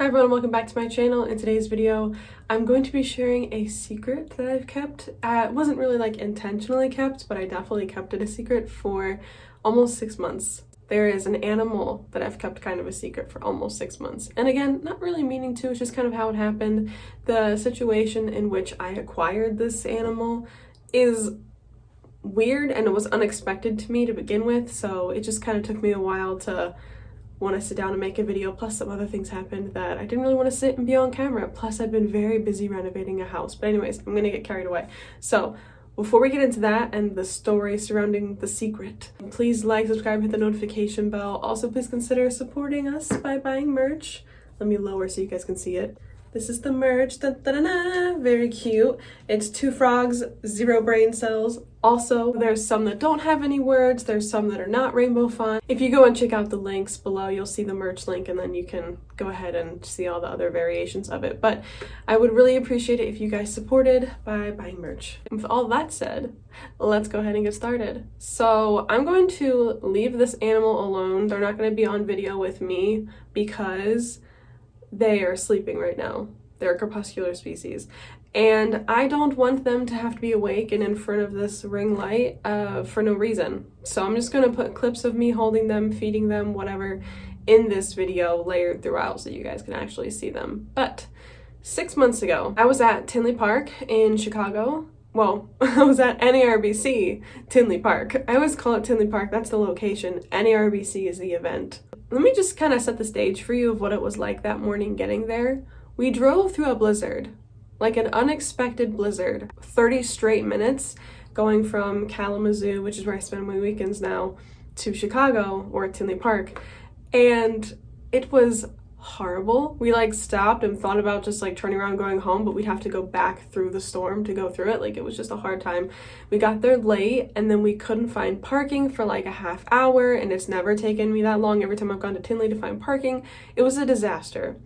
Hi everyone, welcome back to my channel. In today's video, I'm going to be sharing a secret that I've kept. It wasn't really like intentionally kept, but I definitely kept it a secret for almost 6 months. There is an animal that I've kept kind of a secret for almost 6 months. And again, not really meaning to, it's just kind of how it happened. The situation in which I acquired this animal is weird and it was unexpected to me to begin with, so it just kind of took me a while to want to sit down and make a video, plus some other things happened that I didn't really want to sit and be on camera, plus I've been very busy renovating a house. But anyways, I'm gonna get carried away. So before we get into that and the story surrounding the secret, please like, subscribe, hit the notification bell. Also, please consider supporting us by buying merch. Let me lower so you guys can see it. This is the merch, da, da, da, da. Very cute. It's 2 frogs, 0 brain cells. Also, there's some that don't have any words, there's some that are not rainbow font. If you go and check out the links below, you'll see the merch link and then you can go ahead and see all the other variations of it. But I would really appreciate it if you guys supported by buying merch. And with all that said, let's go ahead and get started. So I'm going to leave this animal alone. They're not going to be on video with me because they are sleeping right now. They're a crepuscular species. And I don't want them to have to be awake and in front of this ring light for no reason. So I'm just gonna put clips of me holding them, feeding them, whatever, in this video layered throughout so you guys can actually see them. But 6 months ago, I was at Tinley Park in Chicago. Well, I was at NARBC Tinley Park. I always call it Tinley Park, that's the location. NARBC is the event. Let me just kind of set the stage for you of what it was like that morning getting there. We drove through a blizzard, like an unexpected blizzard, 30 straight minutes going from Kalamazoo, which is where I spend my weekends now, to Chicago or Tinley Park. And it was horrible. We like stopped and thought about just like turning around going home, but we'd have to go back through the storm to go through it. Like it was just a hard time. We got there late and then we couldn't find parking for like a half hour, and it's never taken me that long every time I've gone to Tinley to find parking. It was a disaster.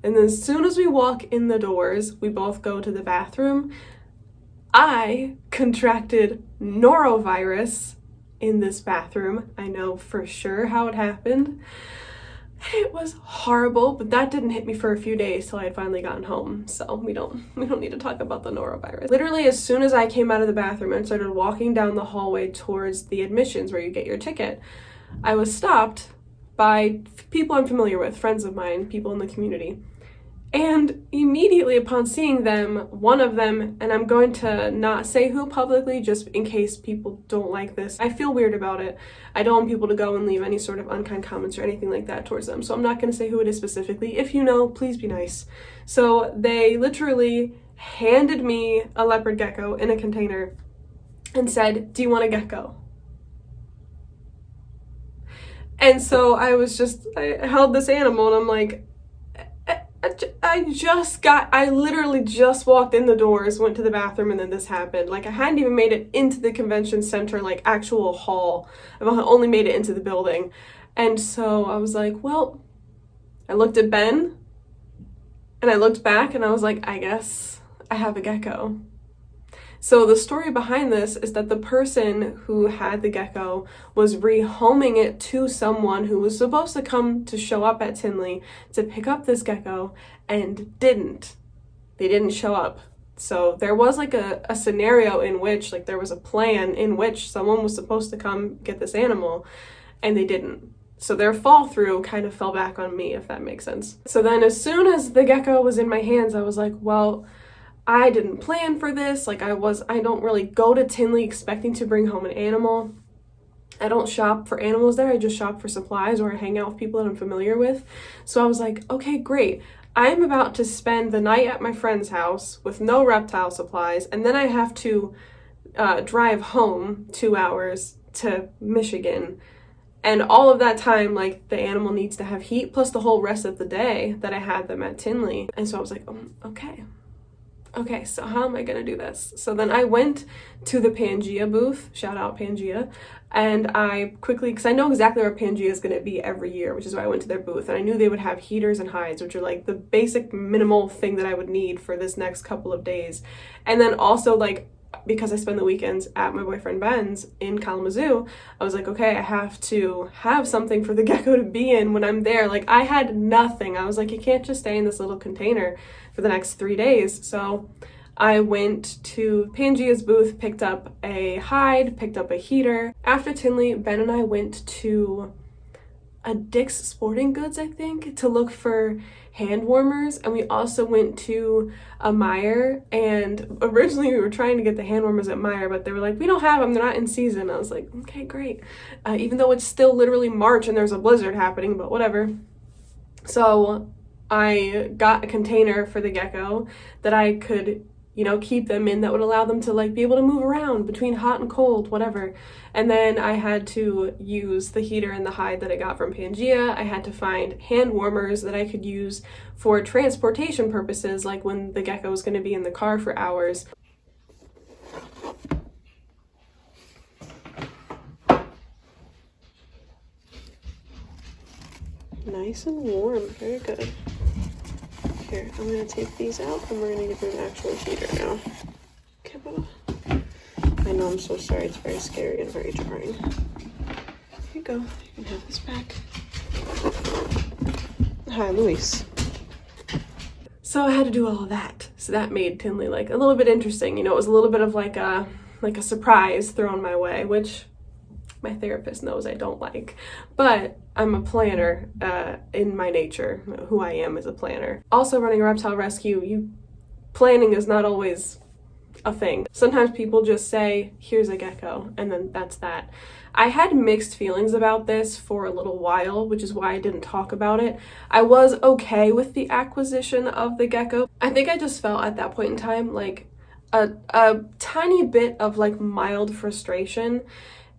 And then as soon as we walk in the doors, we both go to the bathroom. I contracted norovirus in this bathroom. I know for sure how it happened. It was horrible, but that didn't hit me for a few days till I had finally gotten home. So we don't need to talk about the norovirus. Literally, as soon as I came out of the bathroom and started walking down the hallway towards the admissions where you get your ticket, I was stopped by people I'm familiar with, friends of mine, people in the community. And immediately upon seeing them, one of them, and I'm going to not say who publicly just in case people don't like this. I feel weird about it. I don't want people to go and leave any sort of unkind comments or anything like that towards them. So I'm not going to say who it is specifically. If you know, please be nice. So they literally handed me a leopard gecko in a container and said, "Do you want a gecko?" And so I held this animal and I'm like, I literally just walked in the doors, went to the bathroom, and then this happened. Like I hadn't even made it into the convention center, like actual hall. I've only made it into the building. And so I was like, well, I looked at Ben and I looked back and I was like, I guess I have a gecko. So the story behind this is that the person who had the gecko was rehoming it to someone who was supposed to come to show up at Tinley to pick up this gecko and didn't. They didn't show up. So there was like a scenario in which like there was a plan in which someone was supposed to come get this animal and they didn't. So their fall through kind of fell back on me, if that makes sense. So then as soon as the gecko was in my hands, I was like, well, I didn't plan for this. Like I don't really go to Tinley expecting to bring home an animal. I don't shop for animals there. I just shop for supplies or I hang out with people that I'm familiar with. So I was like, okay, great. I'm about to spend the night at my friend's house with no reptile supplies. And then I have to drive home 2 hours to Michigan. And all of that time, like the animal needs to have heat plus the whole rest of the day that I had them at Tinley. And so I was like, okay, so how am I gonna do this? So then I went to the Pangea booth, shout out Pangea, and I quickly, because I know exactly where Pangea is gonna be every year, which is why I went to their booth, and I knew they would have heaters and hides, which are like the basic minimal thing that I would need for this next couple of days. And then also like because I spend the weekends at my boyfriend Ben's in Kalamazoo, I was like, okay, I have to have something for the gecko to be in when I'm there. Like, I had nothing. I was like, you can't just stay in this little container for the next 3 days. So I went to Pangea's booth, picked up a hide, picked up a heater. After Tinley, Ben and I went to a Dick's Sporting Goods, I think, to look for hand warmers, and we also went to a Meijer, and originally we were trying to get the hand warmers at Meijer, but they were like, we don't have them, they're not in season. I was like, okay, great. Even though it's still literally March and there's a blizzard happening, but whatever. So I got a container for the gecko that I could, you know, keep them in, that would allow them to like be able to move around between hot and cold, whatever. And then I had to use the heater and the hide that I got from Pangea. I had to find hand warmers that I could use for transportation purposes, like when the gecko was going to be in the car for hours. Nice and warm, very good. Here, I'm going to take these out and we're going to give them an actual heater now. Okay, Bubba. I know, I'm so sorry, it's very scary and very jarring. Here you go, you can have this back. Hi, Luis. So I had to do all of that. So that made Tinley like a little bit interesting. You know, it was a little bit of like a surprise thrown my way, which my therapist knows I don't like. But I'm a planner in my nature, who I am as a planner. Also, running a reptile rescue, planning is not always a thing. Sometimes people just say, here's a gecko, and then that's that. I had mixed feelings about this for a little while, which is why I didn't talk about it. I was okay with the acquisition of the gecko. I think I just felt at that point in time like a tiny bit of like mild frustration.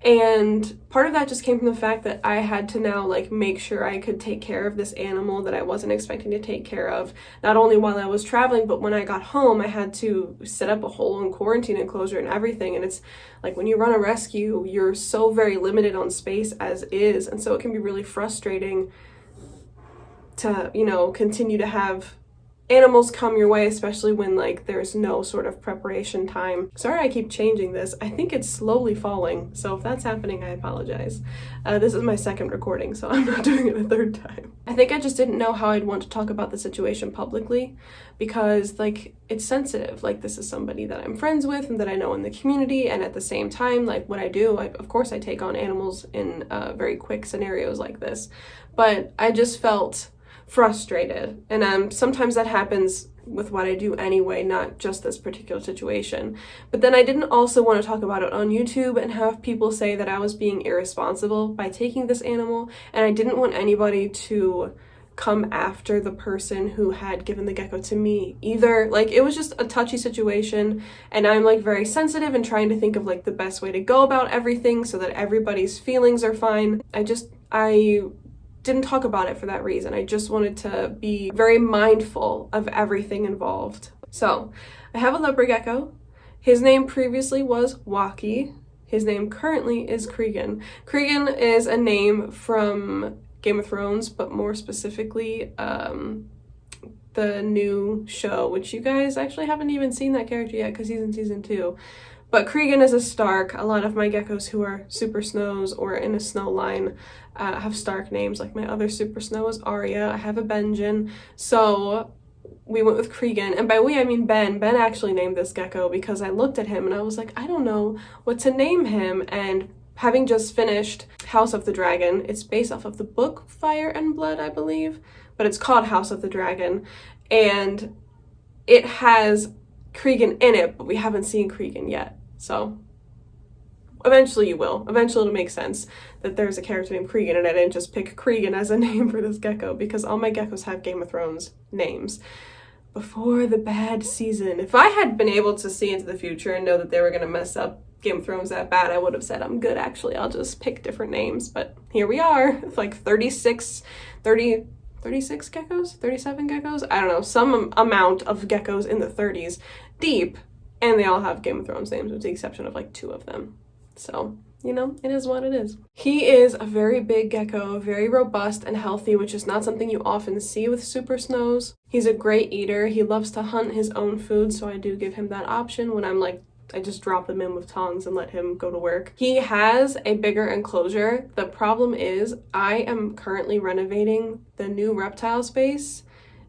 And part of that just came from the fact that I had to now like make sure I could take care of this animal that I wasn't expecting to take care of, not only while I was traveling, but when I got home I had to set up a whole own quarantine enclosure and everything. And it's like when you run a rescue, you're so very limited on space as is, and so it can be really frustrating to, you know, continue to have animals come your way, especially when like there's no sort of preparation time. Sorry I keep changing this. I think it's slowly falling, so if that's happening, I apologize. This is my second recording, so I'm not doing it a third time. I think I just didn't know how I'd want to talk about the situation publicly, because like it's sensitive. Like, this is somebody that I'm friends with and that I know in the community, and at the same time, like what I do, of course I take on animals in very quick scenarios like this, but I just felt frustrated, and sometimes that happens with what I do anyway, not just this particular situation. But then I didn't also want to talk about it on YouTube and have people say that I was being irresponsible by taking this animal, and I didn't want anybody to come after the person who had given the gecko to me either. Like, it was just a touchy situation, and I'm like very sensitive and trying to think of like the best way to go about everything so that everybody's feelings are fine. I didn't talk about it for that reason. I just wanted to be very mindful of everything involved. So I have a leopard gecko. His name previously was Waki. His name currently is Cregan. Cregan is a name from Game of Thrones, but more specifically the new show, which you guys actually haven't even seen that character yet because he's in season 2. But Cregan is a Stark. A lot of my geckos who are super snows or in a snow line have Stark names. Like my other super snow is Arya. I have a Benjen. So we went with Cregan. And by we, I mean Ben. Ben actually named this gecko because I looked at him and I was like, I don't know what to name him. And having just finished House of the Dragon, it's based off of the book Fire and Blood, I believe. But it's called House of the Dragon. And it has Cregan in it, but we haven't seen Cregan yet. So eventually you will. Eventually it'll make sense that there's a character named Cregan, and I didn't just pick Cregan as a name for this gecko because all my geckos have Game of Thrones names. Before the bad season, if I had been able to see into the future and know that they were going to mess up Game of Thrones that bad, I would have said, I'm good actually, I'll just pick different names. But here we are, like 36 geckos? 37 geckos? I don't know, some amount of geckos in the 30s deep. And they all have Game of Thrones names, with the exception of like 2 of them. So, you know, it is what it is. He is a very big gecko, very robust and healthy, which is not something you often see with super snows. He's a great eater. He loves to hunt his own food, so I do give him that option when I'm like I just drop them in with tongs and let him go to work. He has a bigger enclosure. The problem is I am currently renovating the new reptile space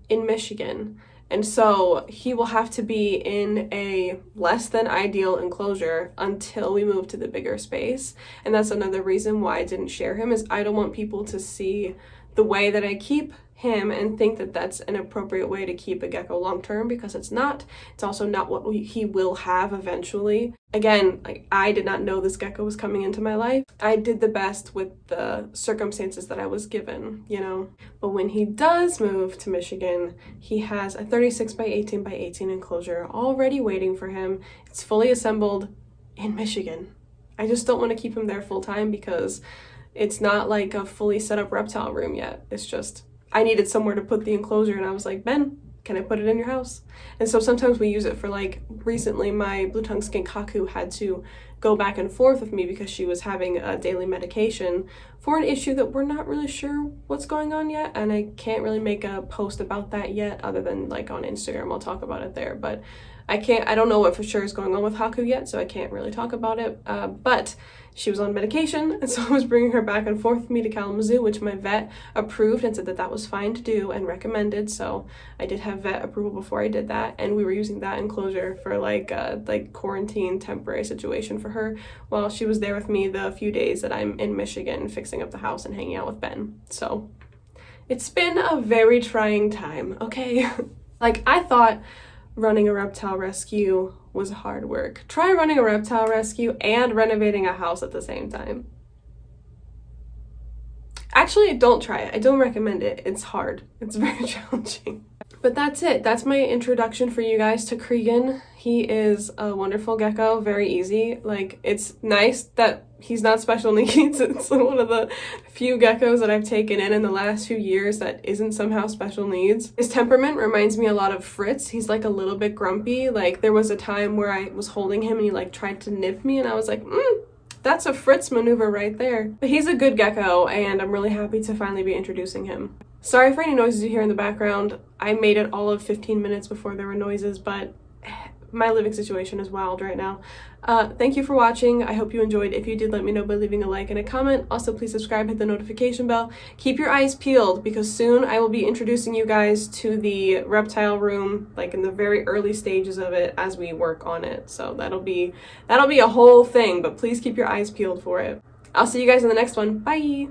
in Michigan. And so he will have to be in a less than ideal enclosure until we move to the bigger space. And that's another reason why I didn't share him, is I don't want people to see the way that I keep him and think that that's an appropriate way to keep a gecko long term, because it's not. It's also not what he will have eventually. Again, like, I did not know this gecko was coming into my life. I did the best with the circumstances that I was given, you know. But when he does move to Michigan, he has a 36 by 18 by 18 enclosure already waiting for him. It's fully assembled in Michigan. I just don't want to keep him there full time because it's not like a fully set up reptile room yet. It's just, I needed somewhere to put the enclosure, and I was like, Ben, can I put it in your house? And so sometimes we use it for, like, recently my blue-tongued skink Haku had to go back and forth with me because she was having a daily medication for an issue that we're not really sure what's going on yet, and I can't really make a post about that yet other than, like, on Instagram. I'll talk about it there, but I don't know what for sure is going on with Haku yet, so I can't really talk about it, but she was on medication, and so I was bringing her back and forth with me to Kalamazoo, which my vet approved and said that that was fine to do and recommended. So I did have vet approval before I did that, and we were using that enclosure for like quarantine temporary situation for her while she was there with me the few days that I'm in Michigan fixing up the house and hanging out with Ben. So it's been a very trying time, okay? Like, I thought running a reptile rescue was hard work. Try running a reptile rescue and renovating a house at the same time. Actually, don't try it. I don't recommend it. It's hard. It's very challenging. But that's it. That's my introduction for you guys to Cregan. He is a wonderful gecko, very easy. Like, it's nice that he's not special needs. It's one of the few geckos that I've taken in the last few years that isn't somehow special needs. His temperament reminds me a lot of Fritz. He's like a little bit grumpy. Like, there was a time where I was holding him and he like tried to nip me, and I was like, that's a Fritz maneuver right there. But he's a good gecko, and I'm really happy to finally be introducing him. Sorry for any noises you hear in the background. I made it all of 15 minutes before there were noises, but my living situation is wild right now. Thank you for watching. I hope you enjoyed. If you did, let me know by leaving a like and a comment. Also, please subscribe, hit the notification bell. Keep your eyes peeled, because soon I will be introducing you guys to the reptile room, like in the very early stages of it as we work on it. So that'll be a whole thing, but please keep your eyes peeled for it. I'll see you guys in the next one. Bye!